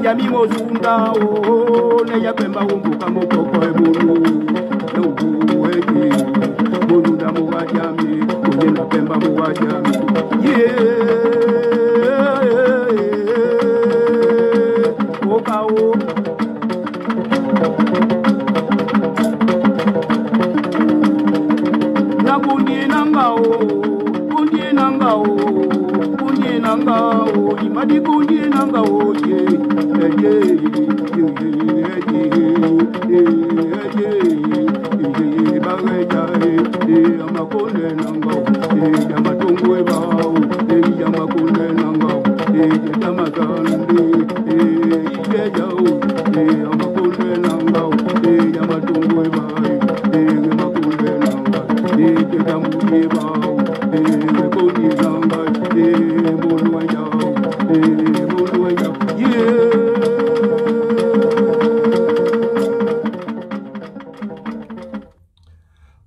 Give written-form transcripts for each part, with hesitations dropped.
Yami mozunda o ne ya pemba umbuka mokoko ebulu mozunda muwajami kuje na pemba muwajami okao na kunye nangao imadi kunye nangao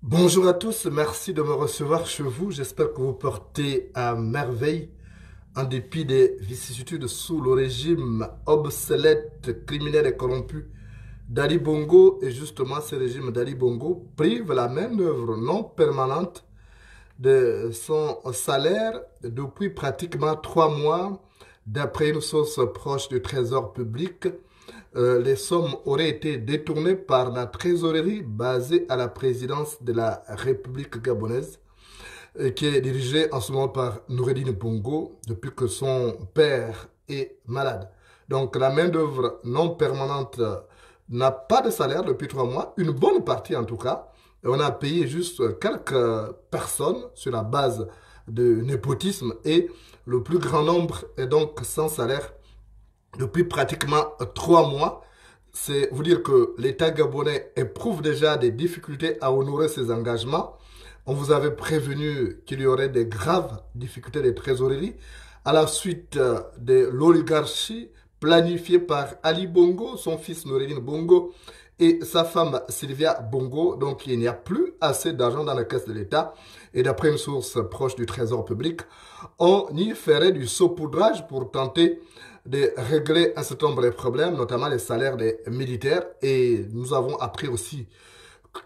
Bonjour à tous, merci de me recevoir chez vous. J'espère que vous portez à merveille en dépit des vicissitudes sous le régime obsolète, criminel et corrompu d'Ali Bongo. Et justement, ce régime d'Ali Bongo prive la main-d'œuvre non permanente de son salaire depuis pratiquement 3 mois. D'après une source proche du Trésor public, les sommes auraient été détournées par la trésorerie basée à la présidence de la République gabonaise, qui est dirigée en ce moment par Noureddine Bongo depuis que son père est malade. Donc la main-d'œuvre non permanente n'a pas de salaire depuis 3 mois, une bonne partie en tout cas. On a payé juste quelques personnes sur la base de népotisme et le plus grand nombre est donc sans salaire depuis pratiquement 3 mois. C'est vous dire que l'État gabonais éprouve déjà des difficultés à honorer ses engagements. On vous avait prévenu qu'il y aurait des graves difficultés de trésorerie à la suite de l'oligarchie planifiée par Ali Bongo, son fils Noureddine Bongo et sa femme Sylvia Bongo. Donc il n'y a plus assez d'argent dans la caisse de l'État. Et d'après une source proche du Trésor public, on y ferait du saupoudrage pour tenter de régler un certain nombre de problèmes, notamment les salaires des militaires. Et nous avons appris aussi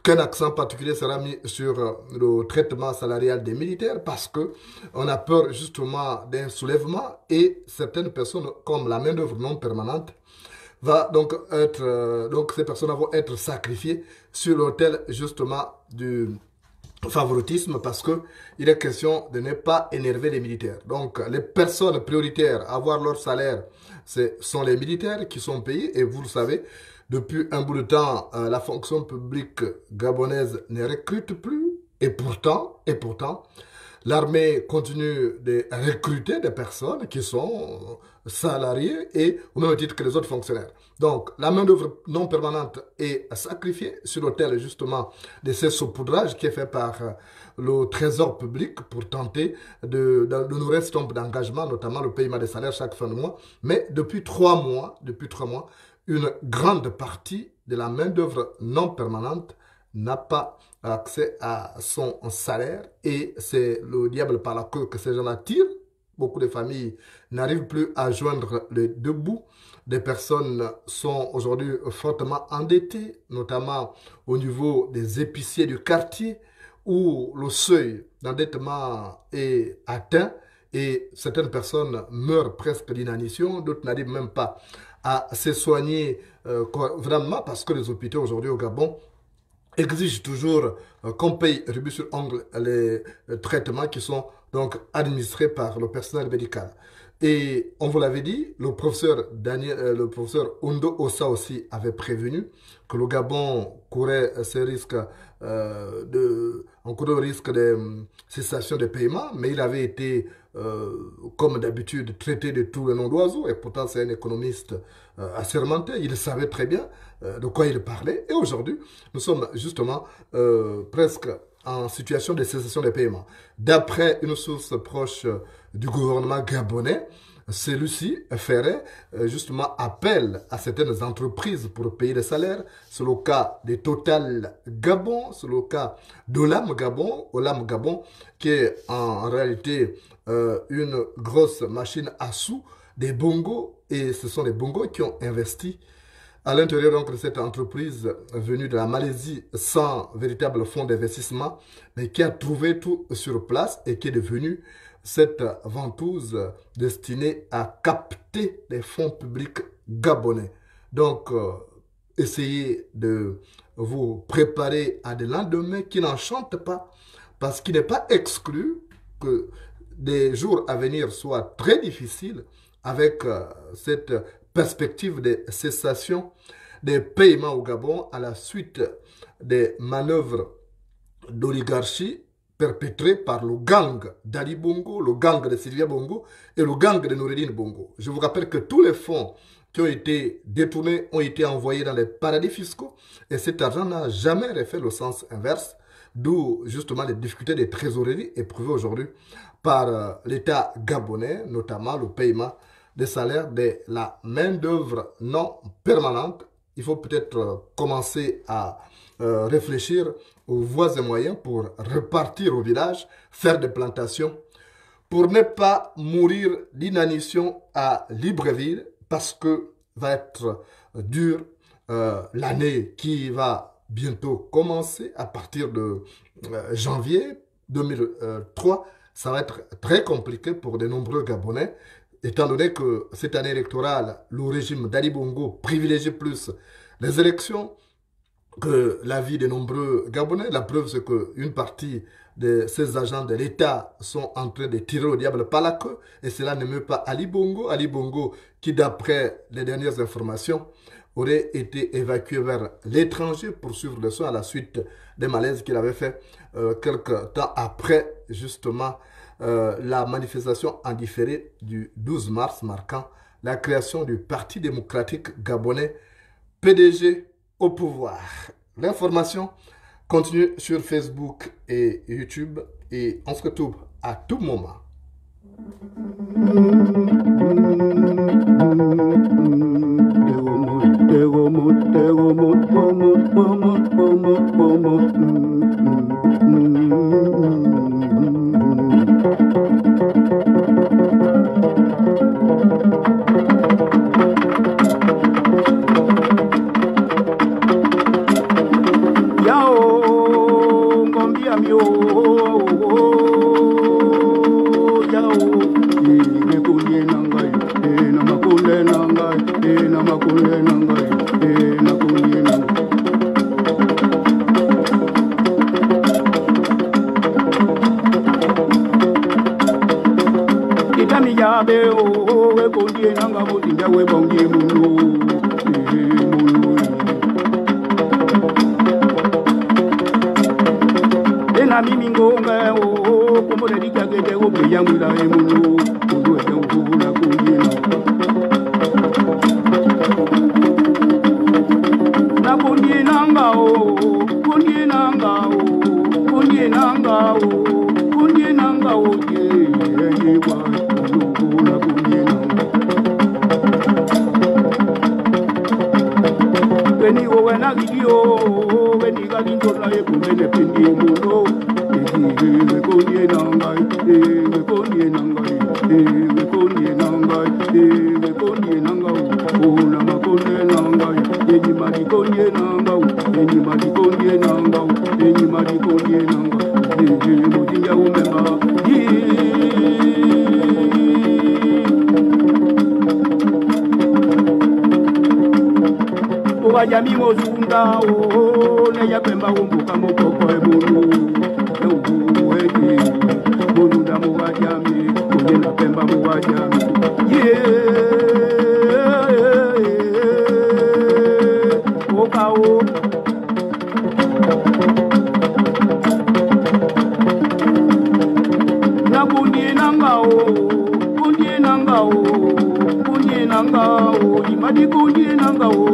qu'un accent particulier sera mis sur le traitement salarial des militaires parce que on a peur justement d'un soulèvement et certaines personnes, comme la main-d'œuvre non permanente, va donc être, donc ces personnes vont être sacrifiées sur l'autel justement du favoritisme parce que il est question de ne pas énerver les militaires. Donc les personnes prioritaires à avoir leur salaire, ce sont les militaires qui sont payés et vous le savez, depuis un bout de temps, la fonction publique gabonaise ne recrute plus et pourtant, L'armée continue de recruter des personnes qui sont salariés et au même titre que les autres fonctionnaires. Donc, la main-d'œuvre non permanente est sacrifiée sur l'autel justement de ce saupoudrage qui est fait par le trésor public pour tenter de nourrir ce nombre d'engagements, notamment le paiement des salaires chaque fin de mois. Mais depuis 3 mois, une grande partie de la main-d'œuvre non permanente n'a pas accès à son salaire et c'est le diable par la queue que ces gens-là tirent. Beaucoup de familles n'arrivent plus à joindre les deux bouts. Des personnes sont aujourd'hui fortement endettées, notamment au niveau des épiciers du quartier, où le seuil d'endettement est atteint et certaines personnes meurent presque d'inanition, d'autres n'arrivent même pas à se soigner vraiment parce que les hôpitaux aujourd'hui au Gabon exige toujours qu'on paye rubis sur ongle les traitements qui sont donc administrés par le personnel médical. Et on vous l'avait dit, le professeur Ondo Ossa aussi avait prévenu que le Gabon courait ce risque on courait le risque de cessation de paiement, mais il avait été, comme d'habitude, traité de tous les noms d'oiseaux, et pourtant c'est un économiste assermenté, il savait très bien de quoi il parlait, et aujourd'hui, nous sommes justement presque en situation de cessation des paiements. D'après une source proche du gouvernement gabonais, celui-ci ferait justement appel à certaines entreprises pour payer les salaires. C'est le cas de Total Gabon, c'est le cas d'Olam Gabon, qui est en réalité une grosse machine à sous, des bongos, et ce sont les bongos qui ont investi à l'intérieur donc de cette entreprise venue de la Malaisie sans véritable fonds d'investissement, mais qui a trouvé tout sur place et qui est devenue cette ventouse destinée à capter les fonds publics gabonais. Donc, essayez de vous préparer à des lendemains qui n'enchantent pas, parce qu'il n'est pas exclu que des jours à venir soient très difficiles avec cette perspective de cessation des paiements au Gabon à la suite des manœuvres d'oligarchie perpétrées par le gang d'Ali Bongo, le gang de Sylvia Bongo et le gang de Noureddine Bongo. Je vous rappelle que tous les fonds qui ont été détournés ont été envoyés dans les paradis fiscaux et cet argent n'a jamais refait le sens inverse, d'où justement les difficultés des trésoreries éprouvées aujourd'hui par l'État gabonais, notamment le paiement des salaires de la main-d'œuvre non permanente. Il faut peut-être commencer à réfléchir aux voies et moyens pour repartir au village, faire des plantations, pour ne pas mourir d'inanition à Libreville, parce que va être dur l'année qui va bientôt commencer à partir de janvier 2003. Ça va être très compliqué pour de nombreux Gabonais, étant donné que cette année électorale, le régime d'Ali Bongo privilégie plus les élections que la vie de nombreux Gabonais. La preuve, c'est qu'une partie de ces agents de l'État sont en train de tirer au diable par la queue, et cela ne meut pas Ali Bongo. Ali Bongo, qui d'après les dernières informations, aurait été évacué vers l'étranger pour suivre le soin à la suite des malaises qu'il avait fait quelques temps après, justement, la manifestation en différé du 12 mars marquant la création du Parti démocratique gabonais, PDG au pouvoir. L'information continue sur Facebook et YouTube et on se retrouve à tout moment. Mimi ngonga o kombo de kete ko be yang la e muno ko e ko la ko ye na ko ye nanga o ko ye nanga o ko ye nanga o ko ye nanga o ye wa ko la ko ye nanga Veni o wena gidio, veni galindo la e kumene pendi muno. Me konye nangai, me konye nangai, me konye nangai, me konye nangai. O na ma konye nangai, eni mari konye nangai, eni mari konye nangai, eni mari konye nangai. Mo tinja umema. Wajami mozunda o ne ya pemba umbuka mokoko e munu e ubu eti mozunda mo wajami o na pemba mo wajami o kao na kundi nangao kundi nangao kundi nangao imadi kundi nangao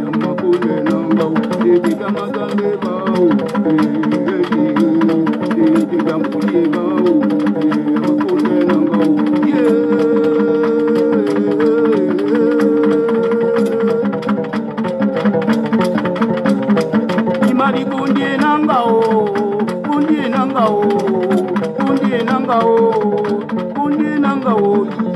Yamato Somebody kundie nangao, kundie nangao, kundie nangao, kundie nangao.